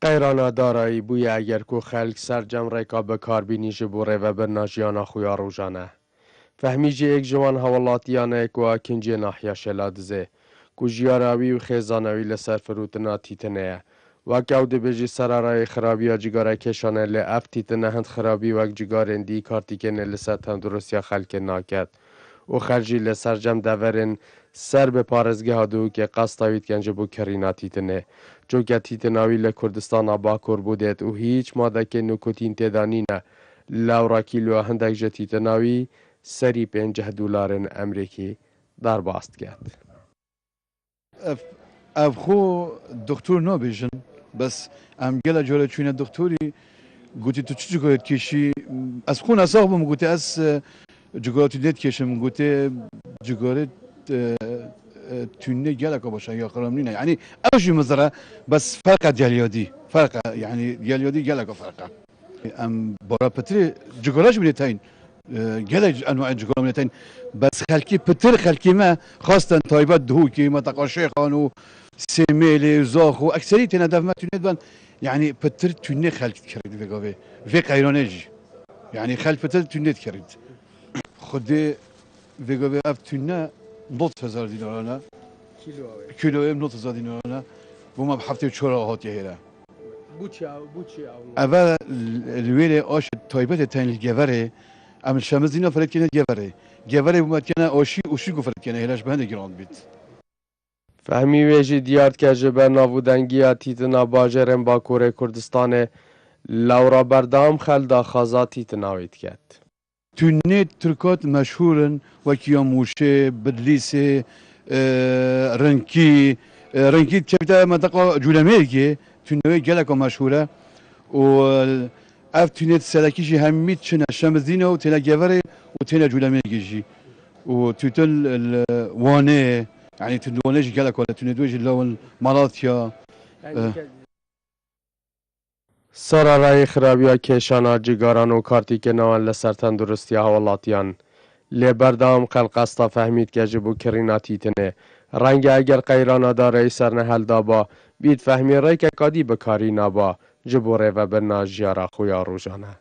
قیرانا دارایی بوی اگر کو خلق سرجم ریکا بکار بینی جبوره و برناجیانا خویا روزانه. فهمیجی یک جوان حوالاتیانه اکوا کنجی ناحیه شلادزه. کو جیاراوی و خیزانوی لسر فروتنا تیتنه. وکاو دی بجی سرارای خرابی ها جگاره کشانه لی اف تیتنه هند خرابی وک جگارن دی کارتیکنه لسر تندرستی خلق ناکد. و خرجی لسر جم دورن سر به پارزگه هادو که قصداوید گنج بو کریناتی تنه جو که تیتناوی لکردستان باکور بودید و هیچ ماده که نکوتین تدانینه لورا کیلو هندک جه تیتناوی سری $50 امریکی در باست کرد. اف خو دکتر نبیشن بس ام گله جوره چونه دکتری گویی تو چی جوری کشی از خون اصابم گویی از جگراتی دید کشم گویی جگرات تونه گله که باشه یا خرام نینه یعنی اوجی مزرعه بس فرق جلیادی فرق یعنی جلیادی گله که فرقه ام برا پتری جگراش بینیتین گله انواع جگرا بینیتین بس خلکی پتر خلکی ما خواستن تایبت دهو که ما تقاشی خانو سیمیل زاخو اکثری تنه دفع ما تونه بان يعني بتر تونه خلق كريد في قوي في قيرانجي يعني خلق بتر تونه كريد خدي في قوي اف تونه $9,000 انا كيلو $9,000 انا وما بحفتي شورا هات يهلا بوچه اول الويله اش تايبت تاين الجوره ام الشمزينا فرد كنا جوره وما كنا اوشي فرد كنا هلاش بهند جراند بيت فهمی ویجی دیارد که جبه نابودنگی تیتنا باجرم با کوره کردستان لورا بردام خلدا خازا تیتناوید کرد. تونه ترکات مشهورن وکیا موشه بدلیسه رنکی چبتا منطقه جولمیه تونه گلک مشهوره و اف تونه سلکیشی همیت چنه شمزینه و تنه گوره و تنه جولمیه و توتل وانه يعني تدونيش قالك ولا تندويش اللون مالاتيا سرارای خرابیا کشانا جگاران و کارتی که نوان لسر تندرستی حوالاتیان لبردام قلقستا فهمید که جبو کریناتی تنه رنگ اگر قیرانا داره سر نهل دابا بید فهمی رای که قادی بکاری نابا جبو ره و برناجیارا خویا روزانه